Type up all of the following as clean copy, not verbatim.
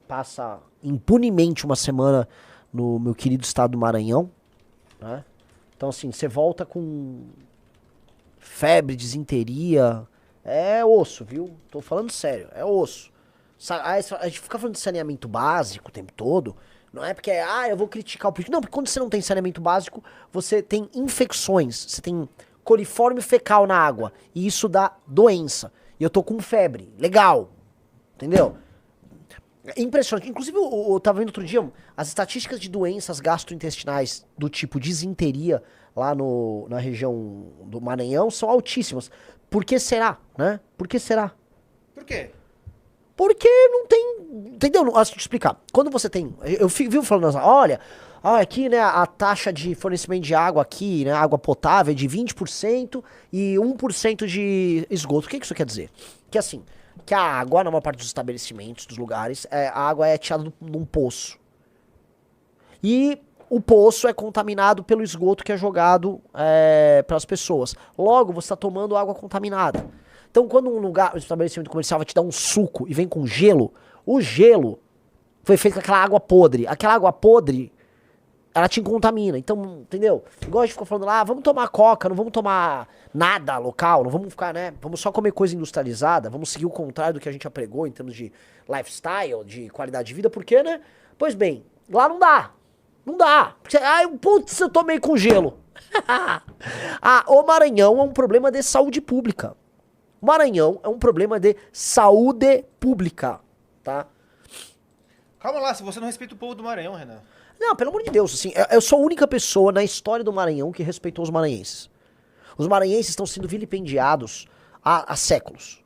passa impunemente uma semana no meu querido estado do Maranhão, né? Então, assim, você volta com febre, disenteria, é osso, viu? Tô falando sério, é osso. Aí a gente fica falando de saneamento básico o tempo todo, não é porque, eu vou criticar o político. Não, porque quando você não tem saneamento básico, você tem infecções, você tem coliforme fecal na água, e isso dá doença. E eu tô com febre, legal, entendeu? É impressionante. Inclusive, eu tava vendo outro dia, as estatísticas de doenças gastrointestinais do tipo disenteria lá na região do Maranhão são altíssimas. Por que será, né? Por que será? Por quê? Porque não tem. Entendeu? Deixa eu te explicar. Quando você tem. Eu vivo falando, olha, aqui, né, a taxa de fornecimento de água aqui, né, água potável é de 20% e 1% de esgoto. O que isso quer dizer? Que assim, que a água, na maior parte dos estabelecimentos, dos lugares, a água é tirada num poço. E o poço é contaminado pelo esgoto que é jogado para as pessoas. Logo, você está tomando água contaminada. Então, quando um estabelecimento comercial vai te dar um suco e vem com gelo, o gelo foi feito com aquela água podre. Aquela água podre, ela te contamina. Então, entendeu? Igual a gente ficou falando lá, vamos tomar coca, não vamos tomar nada local, não vamos ficar, né? Vamos só comer coisa industrializada, vamos seguir o contrário do que a gente apregou em termos de lifestyle, de qualidade de vida, porque, né? Pois bem, lá não dá. Não dá. Porque, putz, eu tomei com gelo. O Maranhão é um problema de saúde pública. O Maranhão é um problema de saúde pública, tá? Calma lá, se você não respeita o povo do Maranhão, Renan. Não, pelo amor de Deus, assim, eu sou a única pessoa na história do Maranhão que respeitou os maranhenses. Os maranhenses estão sendo vilipendiados há séculos,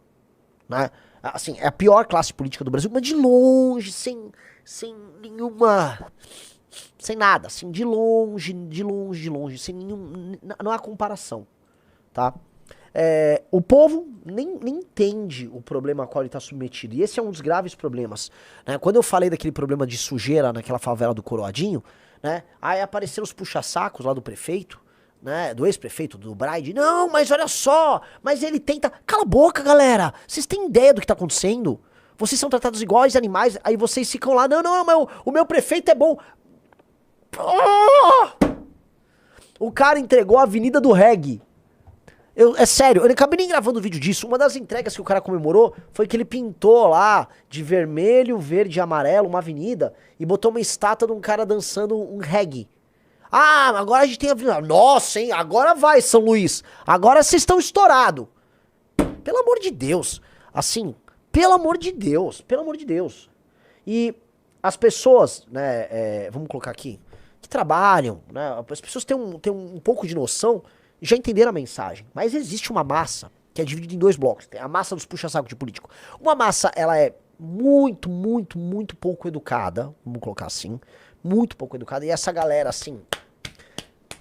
né? Assim, é a pior classe política do Brasil, mas de longe, sem nenhuma... Sem nada, assim, de longe, sem nenhum... Não há comparação, tá? O povo nem entende o problema a qual ele está submetido. E esse é um dos graves problemas, né? Quando eu falei daquele problema de sujeira naquela favela do Coroadinho, né? Aí apareceram os puxa-sacos lá do prefeito, né? Do ex-prefeito, do Braide. Não, mas olha só, mas ele tenta... Cala a boca, galera! Vocês têm ideia do que está acontecendo? Vocês são tratados iguais animais, aí vocês ficam lá, não, mas o meu prefeito é bom. O cara entregou a Avenida do Reggae. É sério, eu não acabei nem gravando o vídeo disso. Uma das entregas que o cara comemorou foi que ele pintou lá de vermelho, verde e amarelo uma avenida e botou uma estátua de um cara dançando um reggae. Agora a gente tem a avenida. Nossa, hein? Agora vai, São Luís. Agora vocês estão estourados. Pelo amor de Deus. Assim, pelo amor de Deus. E as pessoas, né, vamos colocar aqui, que trabalham, né, as pessoas têm um pouco de noção, já entenderam a mensagem, mas existe uma massa que é dividida em dois blocos. Tem a massa dos puxa-saco de político. Uma massa, ela é muito pouco educada, vamos colocar assim, muito pouco educada, e essa galera, assim,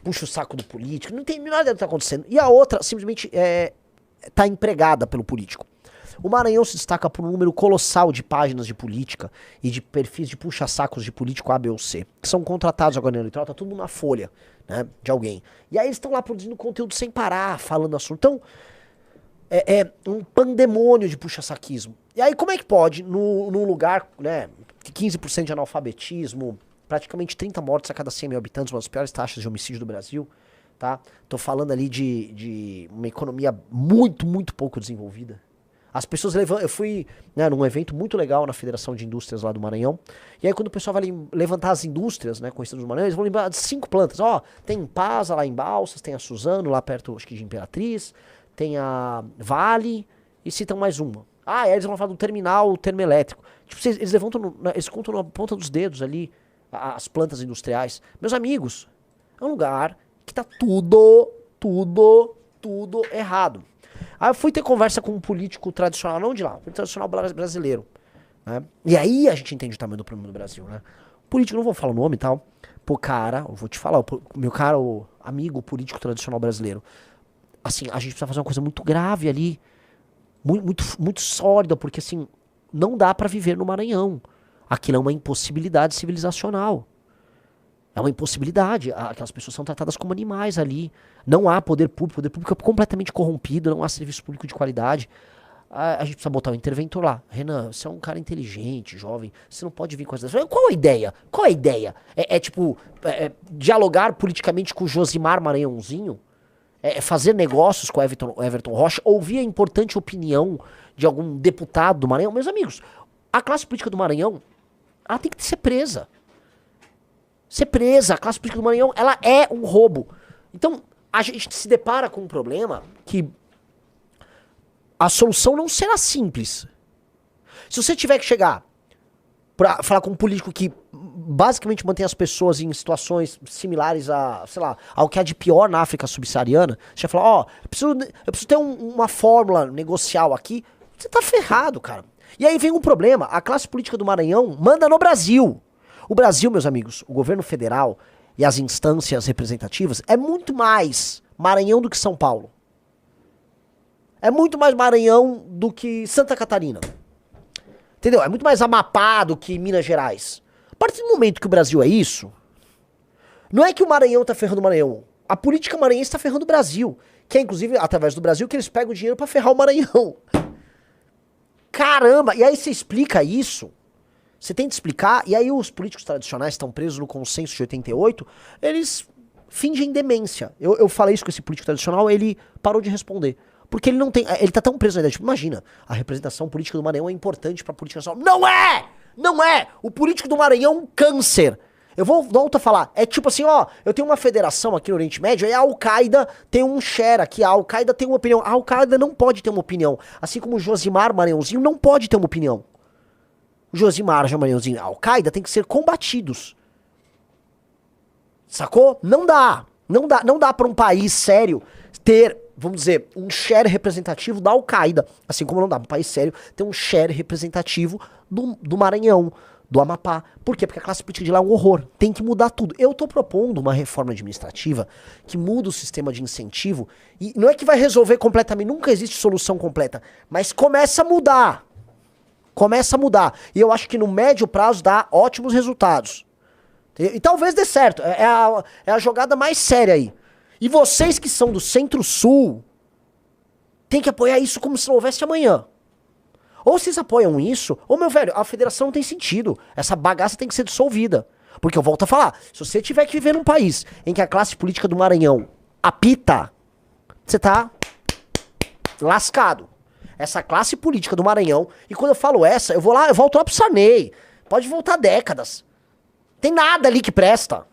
puxa o saco do político, não tem nada do que tá acontecendo. E a outra, simplesmente, tá empregada pelo político. O Maranhão se destaca por um número colossal de páginas de política e de perfis de puxa-sacos de político A, B ou C, que são contratados agora no eleitoral, tá tudo na folha, né, de alguém. E aí eles estão lá produzindo conteúdo sem parar, falando assunto. Então, é um pandemônio de puxa-saquismo. E aí como é que pode, num lugar, né, 15% de analfabetismo, praticamente 30 mortes a cada 100 mil habitantes, uma das piores taxas de homicídio do Brasil, tá? Tô falando ali de uma economia muito pouco desenvolvida. As pessoas eu fui, né, num evento muito legal na Federação de Indústrias lá do Maranhão. E aí quando o pessoal vai levantar as indústrias, né, conhecidas do Maranhão, eles vão lembrar de 5 plantas. Tem Pasa lá em Balsas, tem a Suzano lá perto, acho que de Imperatriz, tem a Vale e citam mais uma. E aí eles vão falar do terminal termoelétrico. Tipo, eles levantam, eles contam na ponta dos dedos ali as plantas industriais. Meus amigos, é um lugar que tá tudo errado. Aí eu fui ter conversa com um político tradicional, não de lá, um tradicional brasileiro, né? E aí a gente entende o tamanho do problema do Brasil, né? Político, não vou falar o nome e tal. Cara, eu vou te falar, meu caro amigo político tradicional brasileiro, assim, a gente precisa fazer uma coisa muito grave ali, muito sólida, porque assim, não dá pra viver no Maranhão. Aquilo é uma impossibilidade civilizacional. É uma impossibilidade. Aquelas pessoas são tratadas como animais ali. Não há poder público é completamente corrompido, não há serviço público de qualidade. a gente precisa botar um interventor lá. Renan, você é um cara inteligente, jovem, você não pode vir com essas... Qual a ideia? Qual a ideia? Dialogar politicamente com o Josimar Maranhãozinho? Fazer negócios com o Everton Rocha? Ouvir a importante opinião de algum deputado do Maranhão? Meus amigos, a classe política do Maranhão, ela tem que ser presa. Ser presa. A classe política do Maranhão, ela é um roubo. Então, a gente se depara com um problema que a solução não será simples. Se você tiver que chegar pra falar com um político que basicamente mantém as pessoas em situações similares a, sei lá, ao que há de pior na África subsaariana, você vai falar, ó, eu preciso ter uma fórmula negocial aqui, você tá ferrado, cara. E aí vem um problema, a classe política do Maranhão manda no Brasil. O Brasil, meus amigos, o governo federal e as instâncias representativas é muito mais Maranhão do que São Paulo. É muito mais Maranhão do que Santa Catarina. Entendeu? É muito mais Amapá do que Minas Gerais. A partir do momento que o Brasil é isso, não é que o Maranhão tá ferrando o Maranhão. A política maranhense tá ferrando o Brasil. Que é, inclusive, através do Brasil que eles pegam o dinheiro pra ferrar o Maranhão. Caramba! E aí você explica isso, você tenta explicar, e aí os políticos tradicionais estão presos no consenso de 88, eles fingem demência. Eu falei isso com esse político tradicional, ele parou de responder. Porque ele não tem. Ele tá tão preso na ideia. Tipo, imagina, a representação política do Maranhão é importante pra política nacional. Não é! Não é! O político do Maranhão é um câncer. Eu volto a falar. É tipo assim, ó, eu tenho uma federação aqui no Oriente Médio, aí a Al-Qaeda tem um share aqui, a Al-Qaeda tem uma opinião. A Al-Qaeda não pode ter uma opinião. Assim como o Josimar Maranhãozinho não pode ter uma opinião. O Josimar Maranhãozinho e a Al-Qaeda tem que ser combatidos. Sacou? Não dá. Não dá pra um país sério ter, vamos dizer, um share representativo da Al-Qaeda. Assim como não dá pra um país sério ter um share representativo do Maranhão, do Amapá. Por quê? Porque a classe política de lá é um horror. Tem que mudar tudo. Eu tô propondo uma reforma administrativa que muda o sistema de incentivo e não é que vai resolver completamente, nunca existe solução completa, mas começa a mudar. Começa a mudar. E eu acho que no médio prazo dá ótimos resultados. E talvez dê certo. É a jogada mais séria aí. E vocês que são do Centro-Sul tem que apoiar isso como se não houvesse amanhã. Ou vocês apoiam isso, ou, meu velho, a federação não tem sentido. Essa bagaça tem que ser dissolvida. Porque eu volto a falar, se você tiver que viver num país em que a classe política do Maranhão apita, você tá lascado. Essa classe política do Maranhão, e quando eu falo essa, eu volto lá pro Sarney. Pode voltar décadas. Tem nada ali que presta.